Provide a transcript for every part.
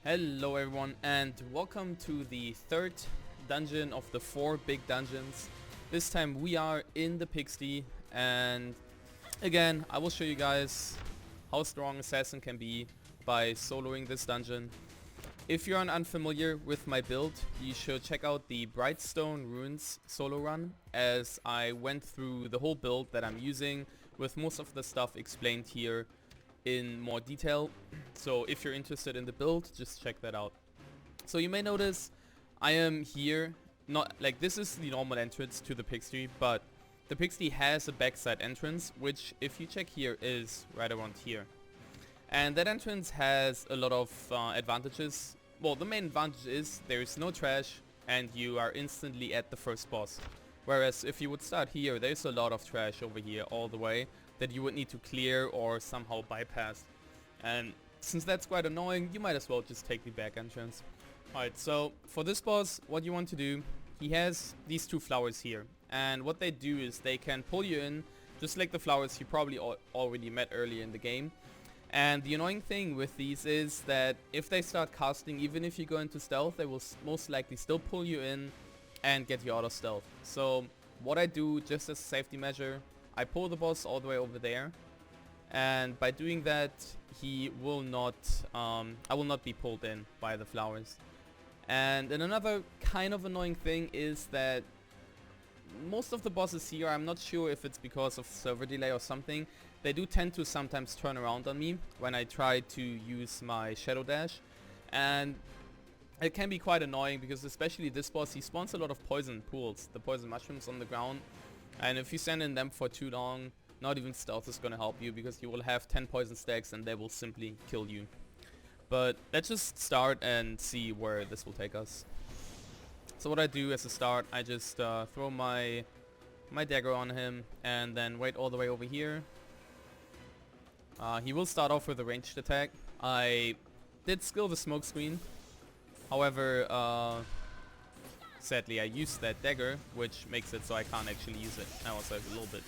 Hello everyone and welcome to the third dungeon of the 4 big dungeons. This time we are in the Pigsty, and again I will show you guys how strong Assassin can be by soloing this dungeon. If you're unfamiliar with my build, you should check out the Brightstone Ruins solo run, as I went through the whole build that I'm using with most of the stuff explained here in more detail. So if you're interested in the build, just check that out. So you may notice I am here, not like this is the normal entrance to the Pigsty, but the Pigsty has a backside entrance, which if you check here is right around here. And that entrance has a lot of advantages. Well, the main advantage is there is no trash and you are instantly at the first boss. Whereas if you would start here, there's a lot of trash over here all the way that you would need to clear or somehow bypass. And since that's quite annoying, you might as well just take the back entrance. Alright, so for this boss, what you want to do, he has these two flowers here. And what they do is they can pull you in, just like the flowers you probably already met earlier in the game. And the annoying thing with these is that if they start casting, even if you go into stealth, they will most likely still pull you in and get you out of stealth. So what I do, just as a safety measure, I pull the boss all the way over there, and by doing that he will not I will not be pulled in by the flowers. And then another kind of annoying thing is that most of the bosses here, I'm not sure if it's because of server delay or something, they do tend to sometimes turn around on me when I try to use my shadow dash, and it can be quite annoying because especially this boss, he spawns a lot of poison pools, the poison mushrooms on the ground, and if you stand in them for too long, not even stealth is gonna help you because you will have 10 poison stacks and they will simply kill you. But let's just start and see where this will take us. So what I do as a start, I just throw my dagger on him and then wait all the way over here. He will start off with a ranged attack. I did skill the smoke screen. However, sadly I used that dagger, which makes it so I can't actually use it. That was like a little bit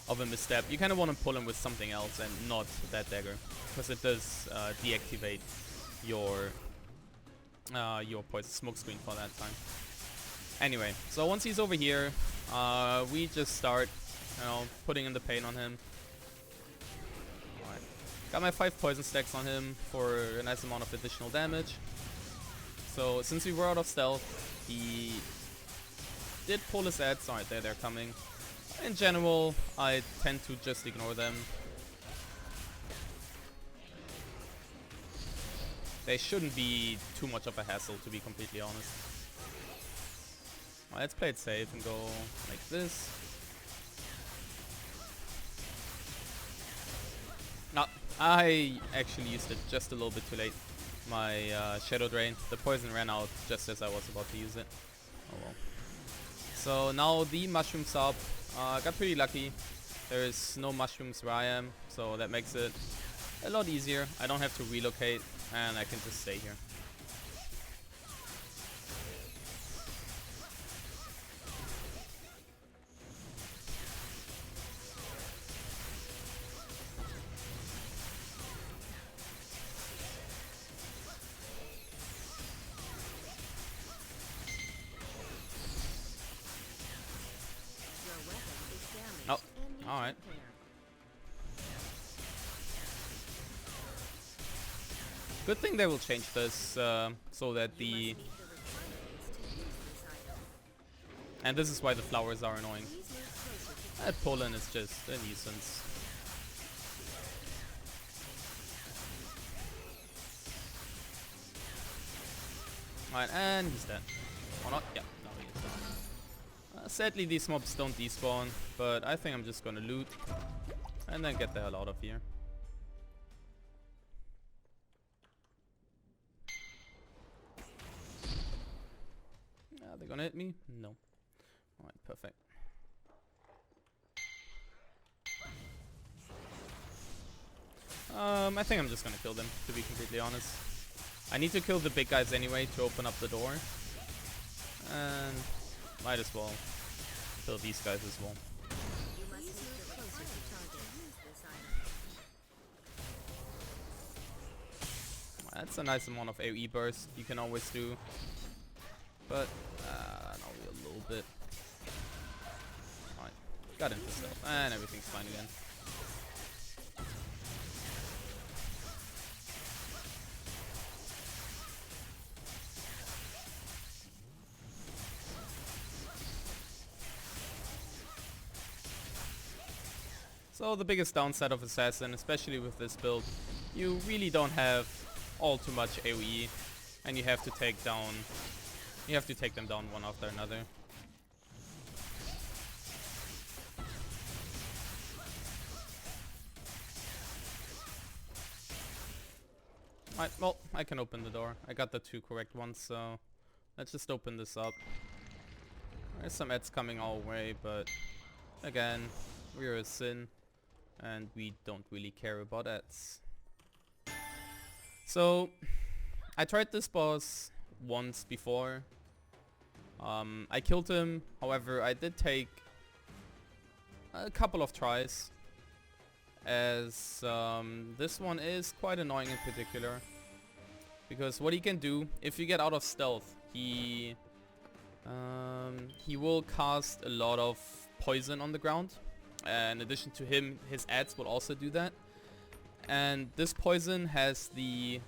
of a misstep. You kind of want to pull him with something else and not that dagger, because it does deactivate your poison smoke screen for that time. Anyway, so once he's over here, we just start, putting in the pain on him. Alright. Got my 5 poison stacks on him for a nice amount of additional damage. So since we were out of stealth, he did pull his ads. Alright, there they're coming. In general, I tend to just ignore them. They shouldn't be too much of a hassle, to be completely honest. Let's play it safe and go like this. No, I actually used it just a little bit too late. My Shadow Drain, the poison ran out just as I was about to use it. Oh well. So now the mushrooms up. Got pretty lucky. There is no mushrooms where I am, so that makes it a lot easier. I don't have to relocate and I can just stay here. Oh, alright. Good thing they will change this so that the... And this is why the flowers are annoying. That pollen is just a nuisance. Alright, and he's dead. Or not? Yeah, no, he is dead. Sadly, these mobs don't despawn, but I think I'm just gonna loot and then get the hell out of here. Are they gonna hit me? No. Alright, perfect. I think I'm just gonna kill them, to be completely honest. I need to kill the big guys anyway to open up the door. And might as well kill these guys as well. That's a nice amount of AoE burst you can always do. But, not a little bit. Alright, got into stealth, and everything's fine again. So the biggest downside of Assassin, especially with this build, you really don't have all too much AoE, and you have to take them down one after another. Alright, well, I can open the door. I got the 2 correct ones, so let's just open this up. There's some ads coming our way, but again, we're a sin, and we don't really care about ads. So, I tried this boss once before. I killed him, however, I did take a couple of tries, as this one is quite annoying in particular. Because what he can do, if you get out of stealth, he will cast a lot of poison on the ground. In addition to him, his ads will also do that. And this poison has the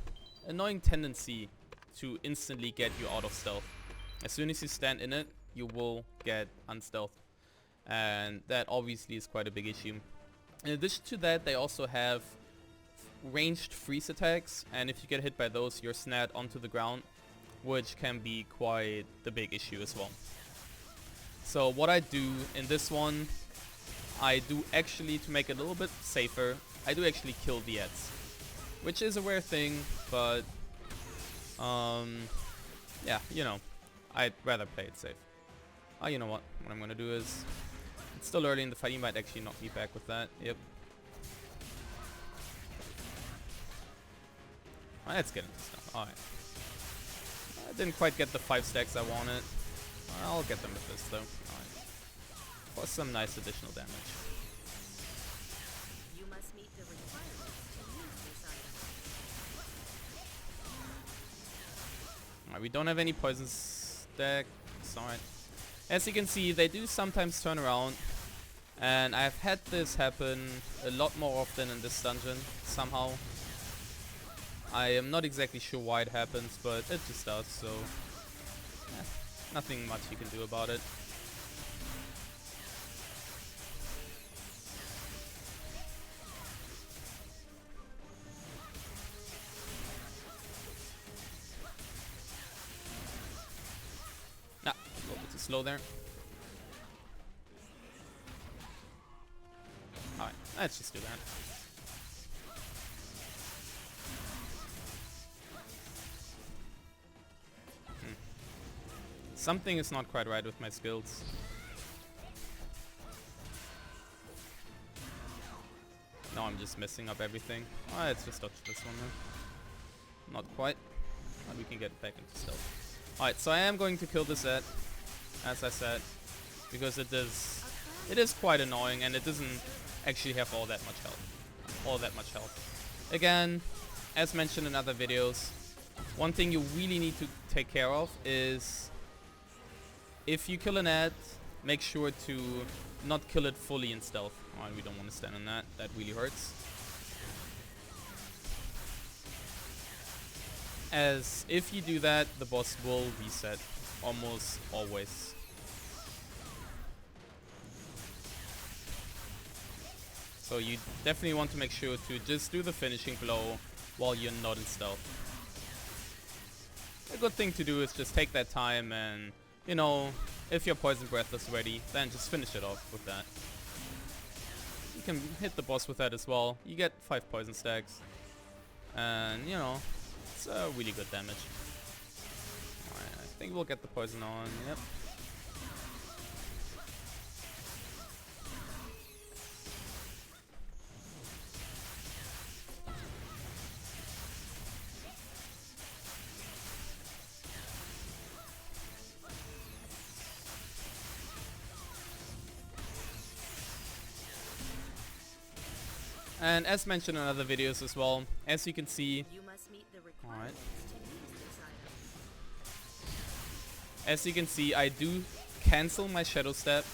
annoying tendency to instantly get you out of stealth. As soon as you stand in it, you will get unstealthed. And that obviously is quite a big issue. In addition to that, they also have ranged freeze attacks, and if you get hit by those, you're snared onto the ground, which can be quite the big issue as well. So what I do in this one, I do actually, to make it a little bit safer, I do actually kill the ads, which is a rare thing, but yeah, you know, I'd rather play it safe. Oh, you know what I'm gonna do is, it's still early in the fight, he might actually knock me back with that. Yep. Let's get into stuff. Alright. I didn't quite get the 5 stacks I wanted. I'll get them with this though. Alright. For some nice additional damage. You must meet the requirements to use this item. Alright, we don't have any poison stacks. Alright. As you can see, they do sometimes turn around. And I've had this happen a lot more often in this dungeon, somehow. I am not exactly sure why it happens, but it just does, so nothing much you can do about it. Nah, a little bit too slow there. Alright, let's just do that. Something is not quite right with my skills. No, I'm just messing up everything. Oh, let's just dodge this one then. Not quite. But we can get back into stealth. Alright, so I am going to kill this ad, as I said, because it is quite annoying and it doesn't actually have all that much health. Again, as mentioned in other videos, one thing you really need to take care of is, if you kill an ad, make sure to not kill it fully in stealth. Oh, we don't want to stand on that. That really hurts. As if you do that, the boss will reset almost always. So you definitely want to make sure to just do the finishing blow while you're not in stealth. A good thing to do is just take that time and, you know, if your poison breath is ready, then just finish it off with that. You can hit the boss with that as well. You get 5 poison stacks. And, you know, it's really good damage. Alright, I think we'll get the poison on. Yep. And as mentioned in other videos as well, as you can see, You must meet the alright, As you can see, I do cancel my Shadow Step.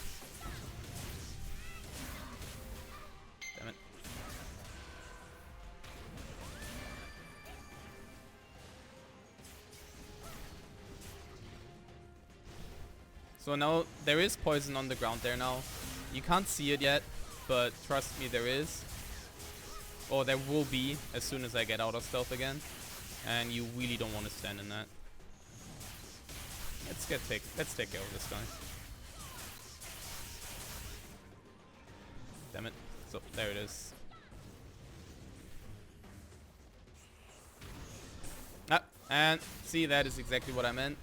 Damn it. So now there is poison on the ground there now. You can't see it yet, but trust me, there is. Or there will be as soon as I get out of stealth again. And you really don't want to stand in that. Let's take care of this guy. Damn it. So there it is. Ah, and see, that is exactly what I meant.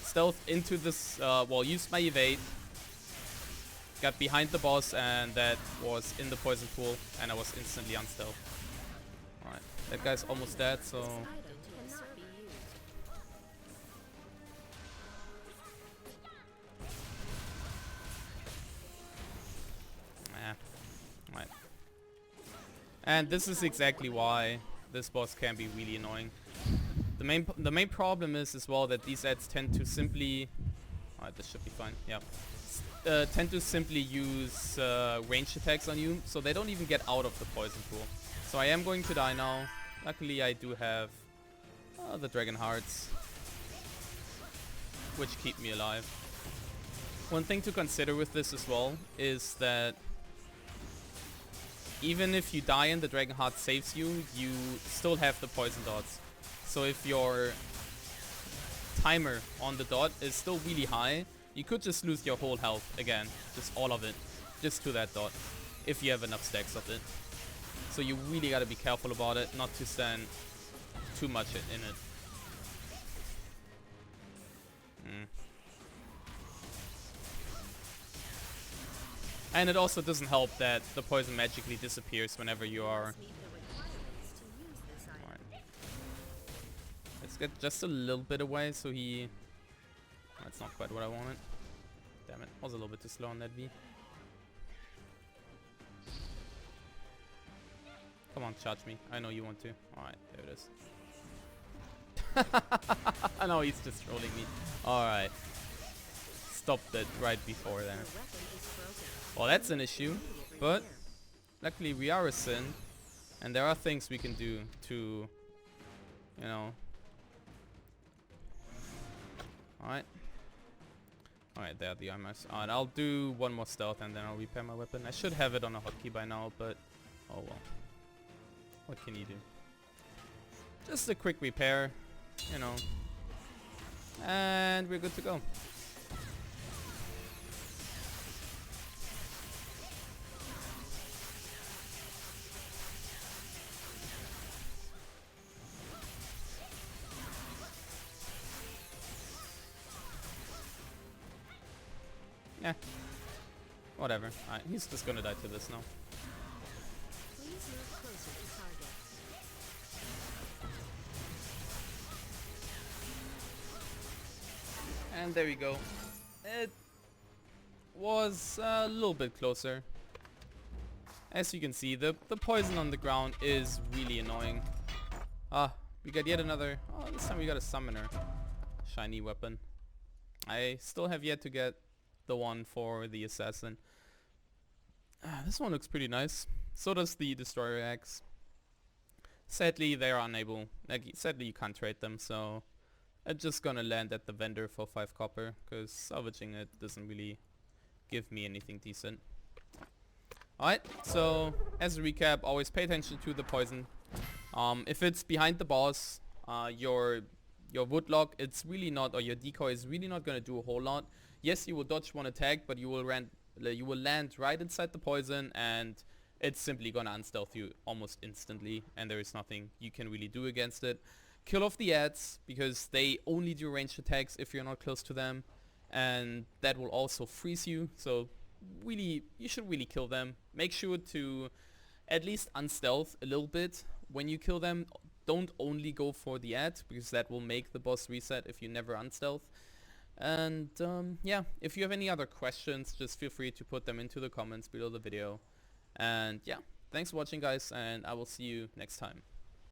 Stealth into this, well, used my evade. Got behind the boss, and that was in the poison pool, and I was instantly unstealth. Alright, that guy's almost dead, so... Item cannot be used. Right. And this is exactly why this boss can be really annoying. The main problem is as well that these ads tend to simply... Alright, this should be fine, yeah. Tend to simply use ranged attacks on you, so they don't even get out of the poison pool. So I am going to die now. Luckily I do have the Dragon Hearts, which keep me alive. One thing to consider with this as well is that even if you die and the Dragon Heart saves you, you still have the poison dots. So if your timer on the dot is still really high, you could just lose your whole health again, just all of it, just to that dot, if you have enough stacks of it. So you really gotta be careful about it, not to stand too much in it. And it also doesn't help that the poison magically disappears whenever you are... Meet the requirements to use this item. Alright. Let's get just a little bit away so he... That's not quite what I wanted. Damn it, I was a little bit too slow on that V. Come on, charge me. I know you want to. Alright, there it is. I know he's just trolling me. Alright. Stopped it right before there. Your weapon is broken. Well, that's an issue, but luckily we are a Sin, and there are things we can do to, you know. Alright. Alright, there are the armors. Alright, I'll do one more stealth and then I'll repair my weapon. I should have it on a hotkey by now, but oh well. What can you do? Just a quick repair, you know. And we're good to go. Yeah. Whatever. Alright, he's just gonna die to this now. Please move closer to target. And there we go. It was a little bit closer. As you can see, the poison on the ground is really annoying. Ah, we got yet another... Oh, this time we got a summoner. Shiny weapon. I still have yet to get the one for the assassin. This one looks pretty nice. So does the destroyer axe. Sadly, they are unable. Sadly, you can't trade them, so I'm just gonna land at the vendor for 5 copper, because salvaging it doesn't really give me anything decent. Alright, so as a recap, always pay attention to the poison. If it's behind the boss, your woodlock, it's really not, or your decoy is really not gonna do a whole lot. Yes, you will dodge one attack, but you will land right inside the poison, and it's simply gonna unstealth you almost instantly, and there is nothing you can really do against it. Kill off the ads, because they only do ranged attacks if you're not close to them, and that will also freeze you, so really, you should really kill them. Make sure to at least unstealth a little bit when you kill them. Don't only go for the ad, because that will make the boss reset if you never unstealth. And yeah, if you have any other questions, just feel free to put them into the comments below the video. And yeah, thanks for watching guys, and I will see you next time.